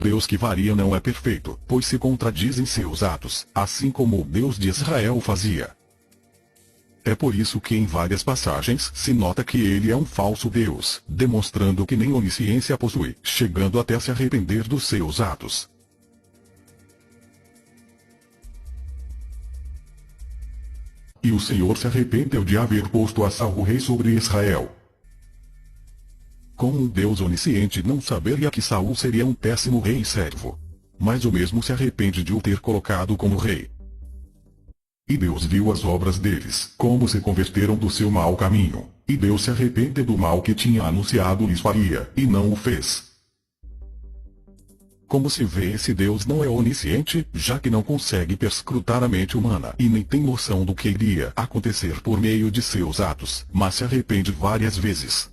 Deus que varia não é perfeito, pois se contradiz em seus atos, assim como o Deus de Israel fazia. É por isso que em várias passagens se nota que ele é um falso Deus, demonstrando que nem onisciência possui, chegando até a se arrepender dos seus atos. E o Senhor se arrependeu de haver posto a Saul rei sobre Israel. Como um Deus onisciente não saberia que Saul seria um péssimo rei e servo. Mas o mesmo se arrepende de o ter colocado como rei. E Deus viu as obras deles, como se converteram do seu mau caminho, e Deus se arrepende do mal que tinha anunciado lhes faria, e não o fez. Como se vê, esse Deus não é onisciente, já que não consegue perscrutar a mente humana e nem tem noção do que iria acontecer por meio de seus atos, mas se arrepende várias vezes.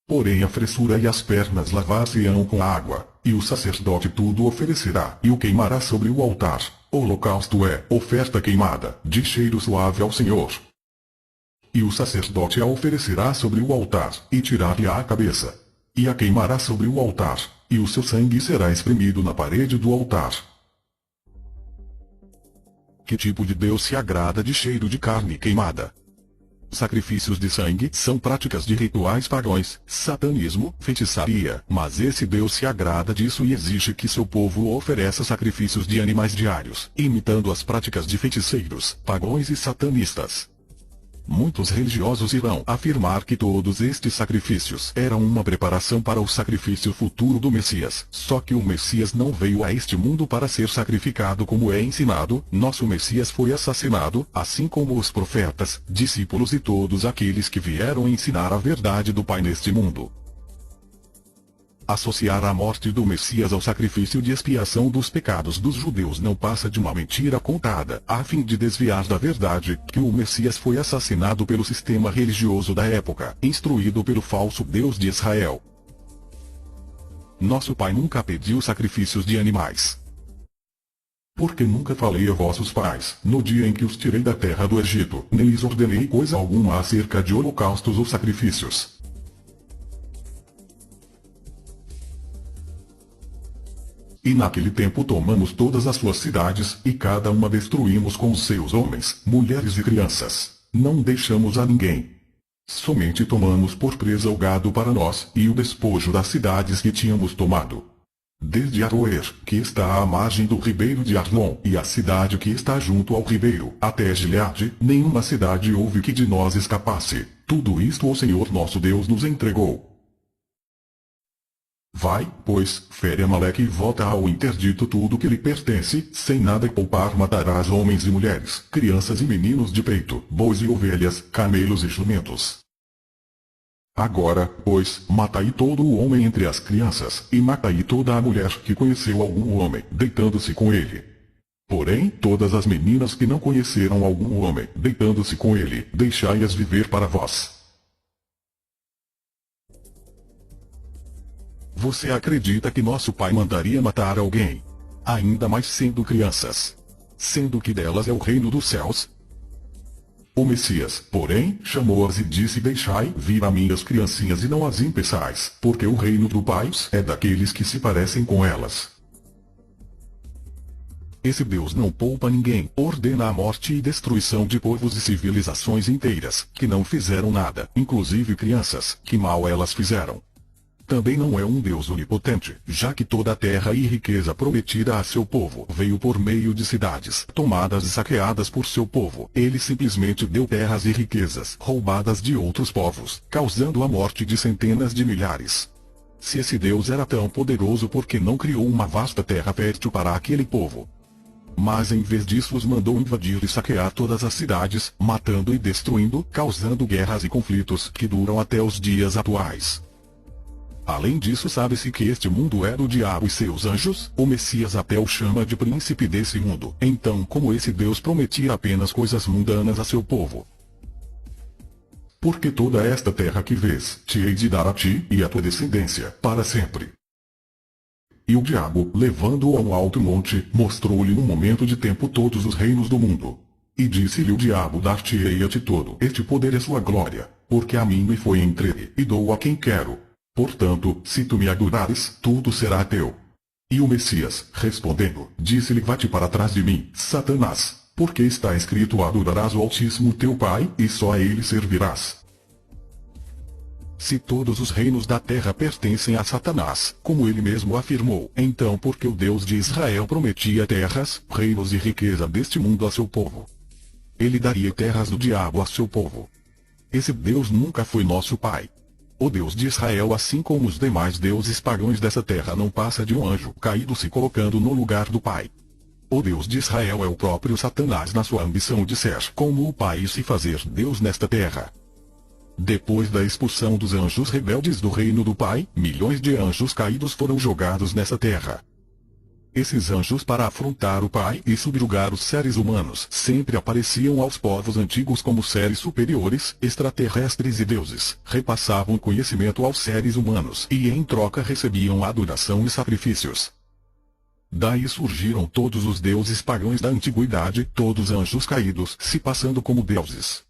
Porém a fressura e as pernas lavar-se-ão com água, e o sacerdote tudo oferecerá, e o queimará sobre o altar. Holocausto é oferta queimada, de cheiro suave ao Senhor. E o sacerdote a oferecerá sobre o altar, e tirar-lhe a cabeça. E a queimará sobre o altar, e o seu sangue será espremido na parede do altar. Que tipo de Deus se agrada de cheiro de carne queimada? Sacrifícios de sangue são práticas de rituais pagãos, satanismo, feitiçaria, mas esse Deus se agrada disso e exige que seu povo ofereça sacrifícios de animais diários, imitando as práticas de feiticeiros, pagãos e satanistas. Muitos religiosos irão afirmar que todos estes sacrifícios eram uma preparação para o sacrifício futuro do Messias. Só que o Messias não veio a este mundo para ser sacrificado como é ensinado. Nosso Messias foi assassinado, assim como os profetas, discípulos e todos aqueles que vieram ensinar a verdade do Pai neste mundo. Associar a morte do Messias ao sacrifício de expiação dos pecados dos judeus não passa de uma mentira contada, a fim de desviar da verdade que o Messias foi assassinado pelo sistema religioso da época, instruído pelo falso Deus de Israel. Nosso Pai nunca pediu sacrifícios de animais. Porque nunca falei a vossos pais, no dia em que os tirei da terra do Egito, nem lhes ordenei coisa alguma acerca de holocaustos ou sacrifícios. E naquele tempo tomamos todas as suas cidades, e cada uma destruímos com os seus homens, mulheres e crianças. Não deixamos a ninguém. Somente tomamos por presa o gado para nós, e o despojo das cidades que tínhamos tomado. Desde Aroer, que está à margem do ribeiro de Arnon, e a cidade que está junto ao ribeiro, até Gileade, nenhuma cidade houve que de nós escapasse. Tudo isto o Senhor nosso Deus nos entregou. Vai, pois, fere Amaleque e volta ao interdito tudo que lhe pertence, sem nada poupar matarás homens e mulheres, crianças e meninos de peito, bois e ovelhas, camelos e jumentos. Agora, pois, matai todo o homem entre as crianças, e matai toda a mulher que conheceu algum homem, deitando-se com ele. Porém, todas as meninas que não conheceram algum homem, deitando-se com ele, deixai-as viver para vós. Você acredita que nosso Pai mandaria matar alguém? Ainda mais sendo crianças. Sendo que delas é o reino dos céus? O Messias, porém, chamou-as e disse: deixai vir a mim as criancinhas e não as impeçais, porque o reino do Pai é daqueles que se parecem com elas. Esse Deus não poupa ninguém, ordena a morte e destruição de povos e civilizações inteiras, que não fizeram nada, inclusive crianças, que mal elas fizeram. Também não é um Deus onipotente, já que toda a terra e riqueza prometida a seu povo veio por meio de cidades tomadas e saqueadas por seu povo. Ele simplesmente deu terras e riquezas roubadas de outros povos, causando a morte de centenas de milhares. Se esse Deus era tão poderoso, por que não criou uma vasta terra fértil para aquele povo? Mas em vez disso os mandou invadir e saquear todas as cidades, matando e destruindo, causando guerras e conflitos que duram até os dias atuais. Além disso, sabe-se que este mundo é do diabo e seus anjos. O Messias até o chama de príncipe desse mundo. Então, como esse Deus prometia apenas coisas mundanas a seu povo? Porque toda esta terra que vês, te hei de dar a ti e à tua descendência, para sempre. E o diabo, levando-o a um alto monte, mostrou-lhe num momento de tempo todos os reinos do mundo. E disse-lhe o diabo: dar-te-ei a ti todo este poder e sua glória. porque a mim me foi entregue, e dou a quem quero. Portanto, se tu me adorares, tudo será teu. E o Messias, respondendo, disse-lhe: Vá-te para trás de mim, Satanás, porque está escrito: adorarás o Altíssimo teu Pai, e só a ele servirás. Se todos os reinos da terra pertencem a Satanás, como ele mesmo afirmou, então por que o Deus de Israel prometia terras, reinos e riqueza deste mundo a seu povo? Ele daria terras do diabo a seu povo. Esse Deus nunca foi nosso Pai. O Deus de Israel, assim como os demais deuses pagãos dessa terra, não passa de um anjo caído se colocando no lugar do Pai. O Deus de Israel é o próprio Satanás na sua ambição de ser como o Pai e se fazer Deus nesta terra. Depois da expulsão dos anjos rebeldes do reino do Pai, milhões de anjos caídos foram jogados nessa terra. Esses anjos, para afrontar o Pai e subjugar os seres humanos, sempre apareciam aos povos antigos como seres superiores, extraterrestres e deuses, repassavam conhecimento aos seres humanos e em troca recebiam adoração e sacrifícios. Daí surgiram todos os deuses pagãos da antiguidade, todos anjos caídos, se passando como deuses.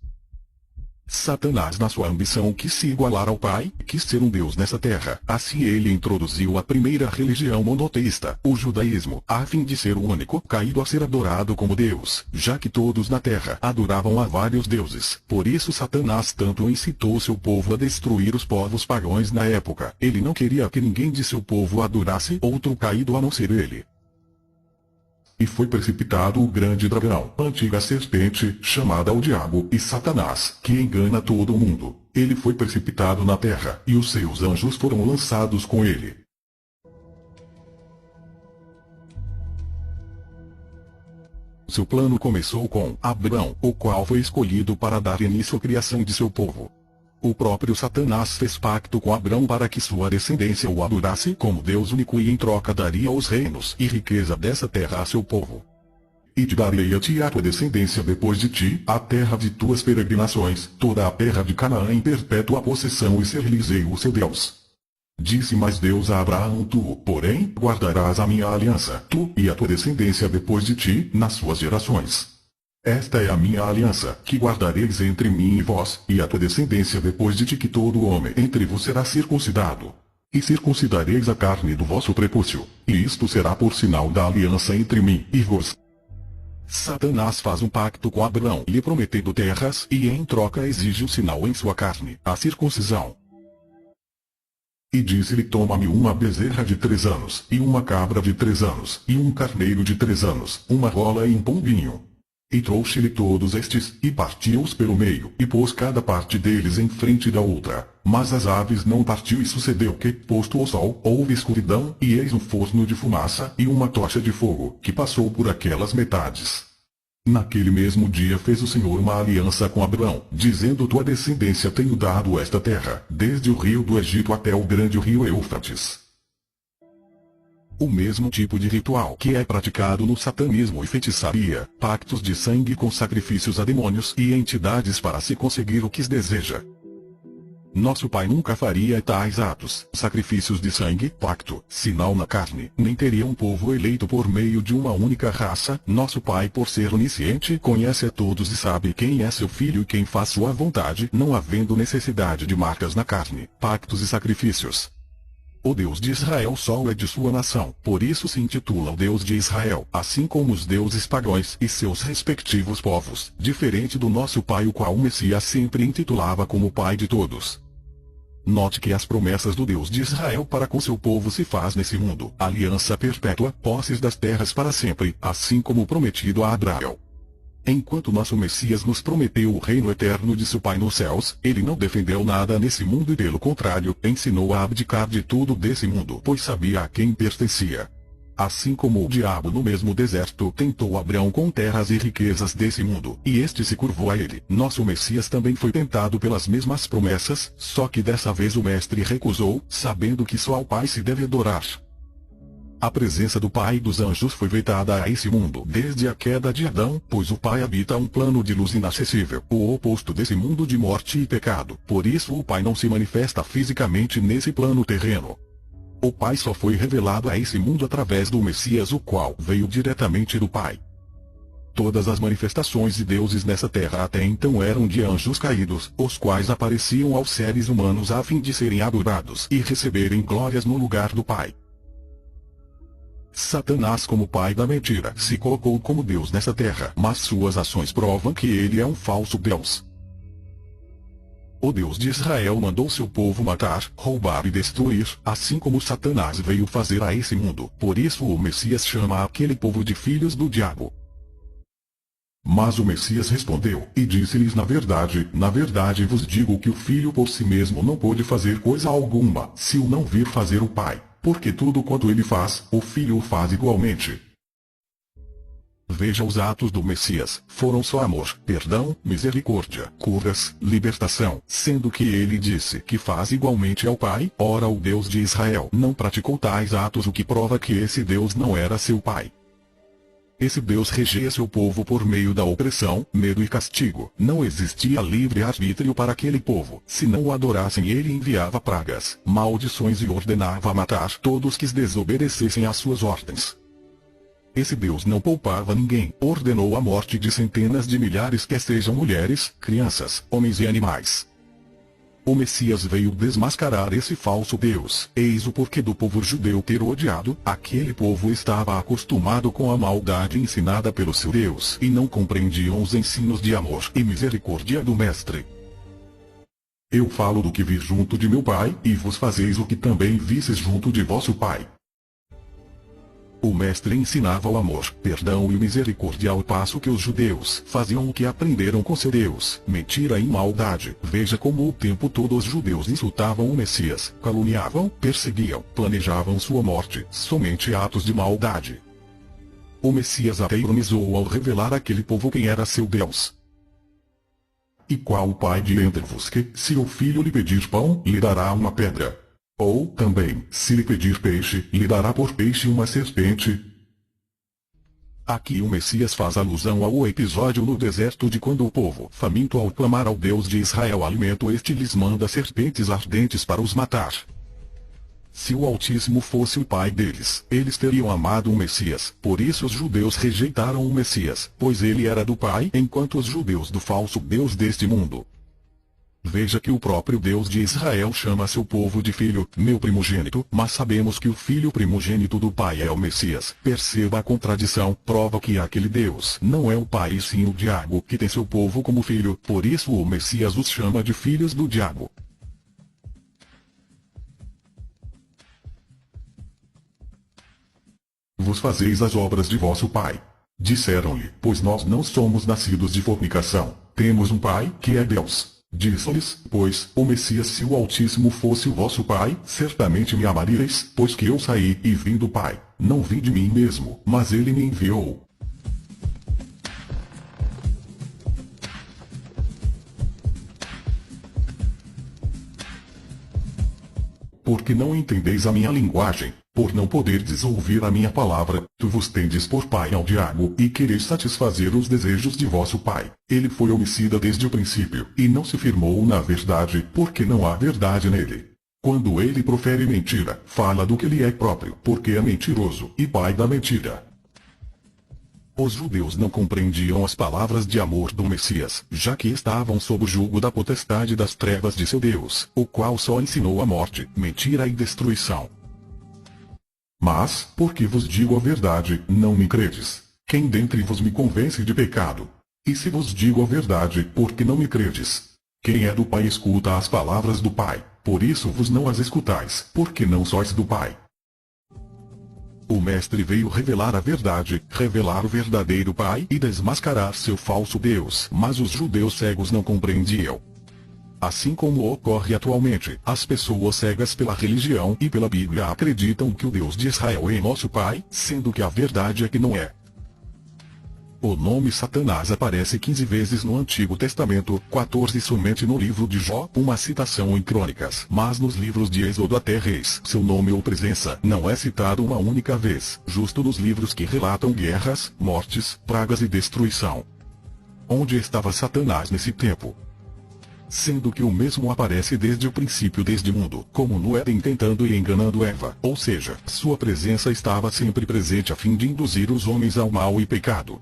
Satanás, na sua ambição quis se igualar ao Pai, quis ser um Deus nessa terra. Assim ele introduziu a primeira religião monoteísta, o judaísmo, a fim de ser o único caído a ser adorado como Deus, já que todos na terra adoravam a vários deuses. Por isso Satanás tanto incitou seu povo a destruir os povos pagãos na época. Ele não queria que ninguém de seu povo adorasse outro caído a não ser ele. E foi precipitado o grande dragão, a antiga serpente, chamada o Diabo e Satanás, que engana todo o mundo. Ele foi precipitado na terra, e os seus anjos foram lançados com ele. Seu plano começou com Abraão, o qual foi escolhido para dar início à criação de seu povo. O próprio Satanás fez pacto com Abraão para que sua descendência o adorasse como Deus único e em troca daria os reinos e riqueza dessa terra a seu povo. E te darei a ti e a tua descendência depois de ti, a terra de tuas peregrinações, toda a terra de Canaã em perpétua possessão, e ser-lhes-ei o seu Deus. Disse mais Deus a Abraão: Tu, porém, guardarás a minha aliança, tu e a tua descendência depois de ti, nas suas gerações. Esta é a minha aliança, que guardareis entre mim e vós, e a tua descendência depois de ti, que todo homem entre vos será circuncidado. E circuncidareis a carne do vosso prepúcio, e isto será por sinal da aliança entre mim e vós. Satanás faz um pacto com Abraão, lhe prometendo terras, e em troca exige o sinal em sua carne, a circuncisão. E disse-lhe: Toma-me uma bezerra de 3 anos, e uma cabra de 3 anos, e um carneiro de 3 anos, uma rola e um pombinho. E trouxe-lhe todos estes, e partiu-os pelo meio, e pôs cada parte deles em frente da outra. Mas as aves não partiu, e sucedeu que, posto o sol, houve escuridão, e eis um forno de fumaça, e uma tocha de fogo, que passou por aquelas metades. Naquele mesmo dia fez o Senhor uma aliança com Abraão, dizendo: Tua descendência tenho dado esta terra, desde o rio do Egito até o grande rio Eufrates. O mesmo tipo de ritual que é praticado no satanismo e feitiçaria, pactos de sangue com sacrifícios a demônios e entidades para se conseguir o que se deseja. Nosso Pai nunca faria tais atos, sacrifícios de sangue, pacto, sinal na carne, nem teria um povo eleito por meio de uma única raça. Nosso Pai, por ser onisciente, conhece a todos e sabe quem é seu filho e quem faz sua vontade, não havendo necessidade de marcas na carne, pactos e sacrifícios. O Deus de Israel só é de sua nação, por isso se intitula o Deus de Israel, assim como os deuses pagãos e seus respectivos povos, diferente do nosso Pai, o qual o Messias sempre intitulava como Pai de todos. Note que as promessas do Deus de Israel para com seu povo se faz nesse mundo, aliança perpétua, posses das terras para sempre, assim como prometido a Abraão. Enquanto nosso Messias nos prometeu o reino eterno de seu Pai nos céus, ele não defendeu nada nesse mundo e, pelo contrário, ensinou a abdicar de tudo desse mundo, pois sabia a quem pertencia. Assim como o diabo no mesmo deserto tentou Abraão com terras e riquezas desse mundo, e este se curvou a ele, nosso Messias também foi tentado pelas mesmas promessas, só que dessa vez o Mestre recusou, sabendo que só ao Pai se deve adorar. A presença do Pai dos anjos foi vetada a esse mundo desde a queda de Adão, pois o Pai habita um plano de luz inacessível, o oposto desse mundo de morte e pecado. Por isso o Pai não se manifesta fisicamente nesse plano terreno. O Pai só foi revelado a esse mundo através do Messias, o qual veio diretamente do Pai. Todas as manifestações de deuses nessa terra até então eram de anjos caídos, os quais apareciam aos seres humanos a fim de serem adorados e receberem glórias no lugar do Pai. Satanás, como pai da mentira, se colocou como Deus nessa terra, mas suas ações provam que ele é um falso Deus. O Deus de Israel mandou seu povo matar, roubar e destruir, assim como Satanás veio fazer a esse mundo. Por isso o Messias chama aquele povo de filhos do diabo. Mas o Messias respondeu, e disse-lhes: na verdade vos digo que o Filho por si mesmo não pode fazer coisa alguma, se o não vir fazer o Pai, porque tudo quanto ele faz, o Filho o faz igualmente. Veja, os atos do Messias foram só amor, perdão, misericórdia, curas, libertação, sendo que ele disse que faz igualmente ao Pai. Ora, o Deus de Israel não praticou tais atos, o que prova que esse Deus não era seu Pai. Esse Deus regia seu povo por meio da opressão, medo e castigo. Não existia livre-arbítrio para aquele povo. Se não o adorassem, ele enviava pragas, maldições e ordenava matar todos que desobedecessem às suas ordens. Esse Deus não poupava ninguém, ordenou a morte de centenas de milhares, quer sejam mulheres, crianças, homens e animais. O Messias veio desmascarar esse falso Deus. Eis o porquê do povo judeu ter odiado. Aquele povo estava acostumado com a maldade ensinada pelo seu Deus, e não compreendiam os ensinos de amor e misericórdia do Mestre. Eu falo do que vi junto de meu Pai, e vos fazeis o que também vistes junto de vosso Pai. O Mestre ensinava o amor, perdão e misericórdia, ao passo que os judeus faziam o que aprenderam com seu Deus, mentira e maldade. Veja como o tempo todo os judeus insultavam o Messias, caluniavam, perseguiam, planejavam sua morte, somente atos de maldade. O Messias até ironizou ao revelar àquele povo quem era seu Deus. E qual o pai de entre vos que, se o filho lhe pedir pão, lhe dará uma pedra? Ou, também, se lhe pedir peixe, lhe dará por peixe uma serpente? Aqui o Messias faz alusão ao episódio no deserto de quando o povo, faminto ao clamar ao Deus de Israel alimento, este lhes manda serpentes ardentes para os matar. Se o Altíssimo fosse o pai deles, eles teriam amado o Messias. Por isso os judeus rejeitaram o Messias, pois ele era do Pai, enquanto os judeus do falso Deus deste mundo. Veja que o próprio Deus de Israel chama seu povo de filho, meu primogênito, mas sabemos que o filho primogênito do Pai é o Messias. Perceba a contradição, prova que aquele Deus não é o Pai e sim o diabo, que tem seu povo como filho, por isso o Messias os chama de filhos do diabo. Vos fazeis as obras de vosso pai. Disseram-lhe, pois nós não somos nascidos de fornicação, temos um Pai, que é Deus. Disse-lhes, pois, o Messias: se o Altíssimo fosse o vosso Pai, certamente me amaríeis, pois que eu saí e vim do Pai. Não vim de mim mesmo, mas ele me enviou. Porque não entendeis a minha linguagem, por não poderdes ouvir a minha palavra, tu vos tendes por pai ao diabo, e quereis satisfazer os desejos de vosso pai. Ele foi homicida desde o princípio, e não se firmou na verdade, porque não há verdade nele. Quando ele profere mentira, fala do que lhe é próprio, porque é mentiroso, e pai da mentira. Os judeus não compreendiam as palavras de amor do Messias, já que estavam sob o jugo da potestade das trevas de seu Deus, o qual só ensinou a morte, mentira e destruição. Mas, porque vos digo a verdade, não me credes. Quem dentre vos me convence de pecado? E se vos digo a verdade, por que não me credes? Quem é do Pai escuta as palavras do Pai, por isso vos não as escutais, porque não sois do Pai. O Mestre veio revelar a verdade, revelar o verdadeiro Pai e desmascarar seu falso Deus, mas os judeus cegos não compreendiam. Assim como ocorre atualmente, as pessoas cegas pela religião e pela Bíblia acreditam que o Deus de Israel é nosso Pai, sendo que a verdade é que não é. O nome Satanás aparece 15 vezes no Antigo Testamento, 14 somente no livro de Jó, uma citação em Crônicas, mas nos livros de Êxodo até Reis, seu nome ou presença não é citado uma única vez, justo nos livros que relatam guerras, mortes, pragas e destruição. Onde estava Satanás nesse tempo? Sendo que o mesmo aparece desde o princípio deste mundo, como no Éden tentando e enganando Eva, ou seja, sua presença estava sempre presente a fim de induzir os homens ao mal e pecado.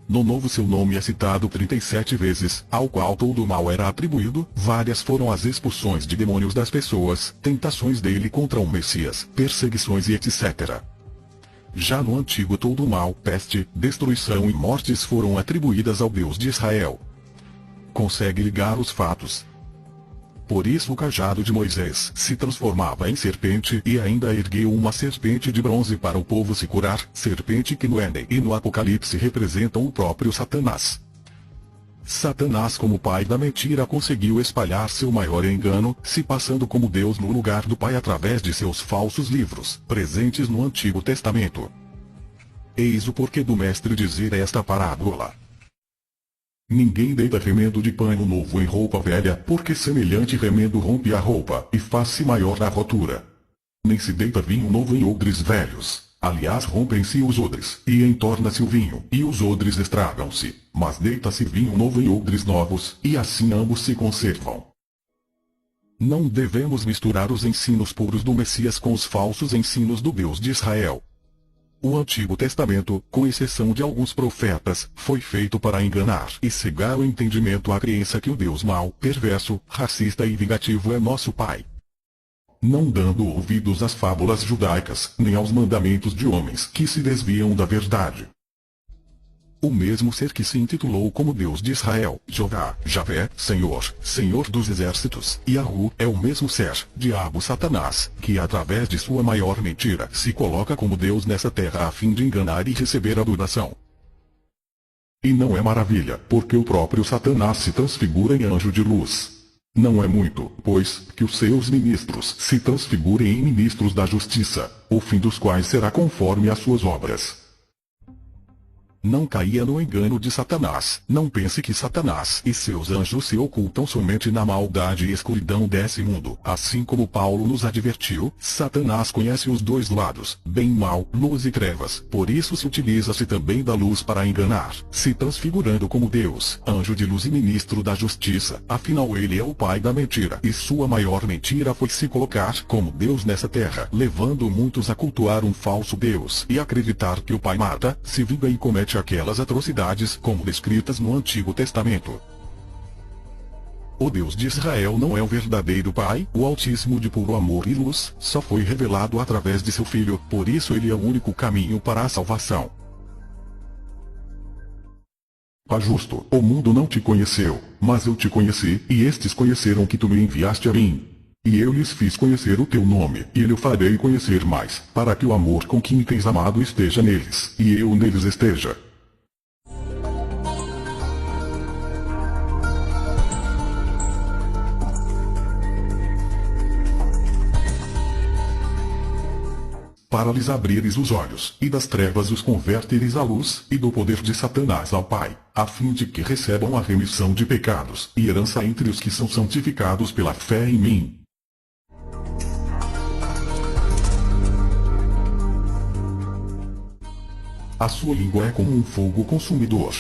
No Novo seu nome é citado 37 vezes, ao qual todo o mal era atribuído. Várias foram as expulsões de demônios das pessoas, tentações dele contra o Messias, perseguições e etc. Já no Antigo todo o mal, peste, destruição e mortes foram atribuídas ao Deus de Israel. Consegue ligar os fatos. Por isso o cajado de Moisés se transformava em serpente e ainda ergueu uma serpente de bronze para o povo se curar, serpente que no Éden e no Apocalipse representam o próprio Satanás. Satanás, como pai da mentira, conseguiu espalhar seu maior engano, se passando como Deus no lugar do Pai através de seus falsos livros, presentes no Antigo Testamento. Eis o porquê do mestre dizer esta parábola. Ninguém deita remendo de pano novo em roupa velha, porque semelhante remendo rompe a roupa, e faz-se maior a rotura. Nem se deita vinho novo em odres velhos, aliás rompem-se os odres, e entorna-se o vinho, e os odres estragam-se, mas deita-se vinho novo em odres novos, e assim ambos se conservam. Não devemos misturar os ensinos puros do Messias com os falsos ensinos do Deus de Israel. O Antigo Testamento, com exceção de alguns profetas, foi feito para enganar e cegar o entendimento à crença que o Deus mau, perverso, racista e vingativo é nosso Pai. Não dando ouvidos às fábulas judaicas, nem aos mandamentos de homens que se desviam da verdade. O mesmo ser que se intitulou como Deus de Israel, Jeová, Javé, Senhor, Senhor dos Exércitos, Yahu, é o mesmo ser, diabo Satanás, que através de sua maior mentira se coloca como Deus nessa terra a fim de enganar e receber adoração. E não é maravilha, porque o próprio Satanás se transfigura em anjo de luz. Não é muito, pois, que os seus ministros se transfigurem em ministros da justiça, o fim dos quais será conforme às suas obras. Não caia no engano de Satanás. Não pense que Satanás e seus anjos se ocultam somente na maldade e escuridão desse mundo. Assim como Paulo nos advertiu, Satanás conhece os dois lados, bem e mal, luz e trevas. Por isso se utiliza-se também da luz para enganar, se transfigurando como Deus, anjo de luz e ministro da justiça. Afinal ele é o pai da mentira, e sua maior mentira foi se colocar como Deus nessa terra, levando muitos a cultuar um falso Deus e acreditar que o pai mata, se vinga e comete aquelas atrocidades como descritas no Antigo Testamento. O Deus de Israel não é o verdadeiro Pai, o Altíssimo de puro amor e luz, só foi revelado através de seu Filho, por isso ele é o único caminho para a salvação. Pai justo, o mundo não te conheceu, mas eu te conheci, e estes conheceram que tu me enviaste a mim. E eu lhes fiz conhecer o teu nome, e eu farei conhecer mais, para que o amor com que me tens amado esteja neles, e eu neles esteja. Para lhes abrires os olhos, e das trevas os converteres à luz, e do poder de Satanás ao Pai, a fim de que recebam a remissão de pecados, e herança entre os que são santificados pela fé em mim. A sua língua é como um fogo consumidor.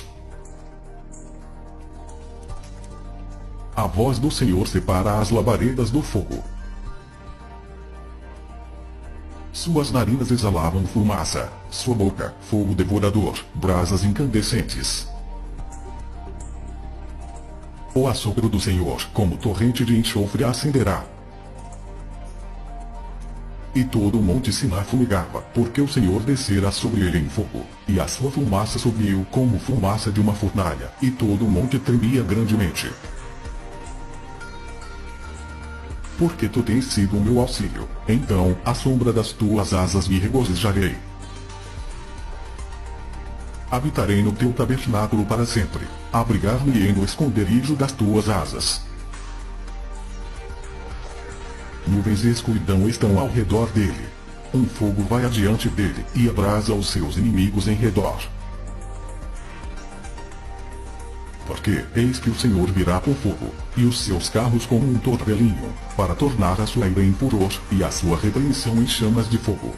A voz do Senhor separa as labaredas do fogo. Suas narinas exalavam fumaça, sua boca, fogo devorador, brasas incandescentes. O assopro do Senhor, como torrente de enxofre, acenderá. E todo o monte Sinai fumegava, porque o Senhor descera sobre ele em fogo, e a sua fumaça subiu como fumaça de uma fornalha, e todo o monte tremia grandemente. Porque tu tens sido o meu auxílio, então, à sombra das tuas asas me regozijarei. Habitarei no teu tabernáculo para sempre, abrigar-me-ei no esconderijo das tuas asas. Nuvens e escuridão estão ao redor dele. Um fogo vai adiante dele, e abrasa os seus inimigos em redor. Porque, eis que o Senhor virá com fogo, e os seus carros como um torvelinho, para tornar a sua ira em furor, e a sua repreensão em chamas de fogo.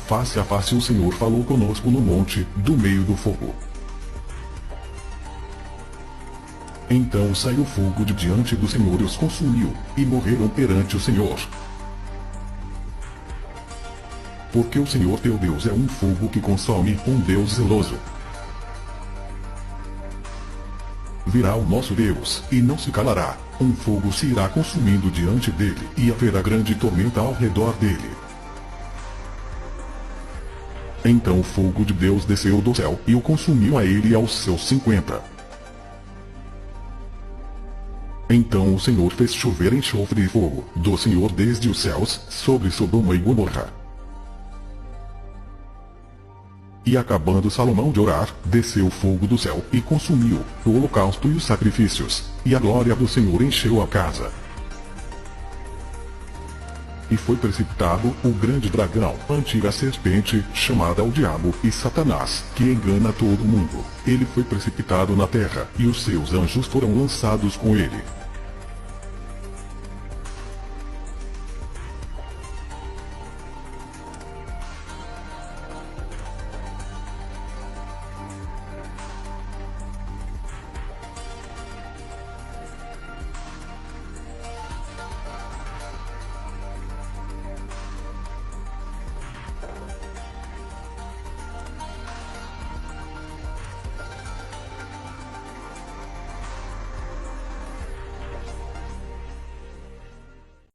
Face a face o Senhor falou conosco no monte, do meio do fogo. Então saiu fogo de diante do Senhor e os consumiu, e morreram perante o Senhor. porque o Senhor teu Deus é um fogo que consome, um Deus zeloso. Virá o nosso Deus, e não se calará, um fogo se irá consumindo diante dele, e haverá grande tormenta ao redor dele. Então o fogo de Deus desceu do céu, e o consumiu a ele e aos seus 50. Então o Senhor fez chover enxofre e fogo, do Senhor desde os céus, sobre Sodoma e Gomorra. E acabando Salomão de orar, desceu o fogo do céu, e consumiu o holocausto e os sacrifícios, e a glória do Senhor encheu a casa. E foi precipitado o grande dragão, a antiga serpente, chamada o Diabo e Satanás, que engana todo mundo. Ele foi precipitado na terra, e os seus anjos foram lançados com ele.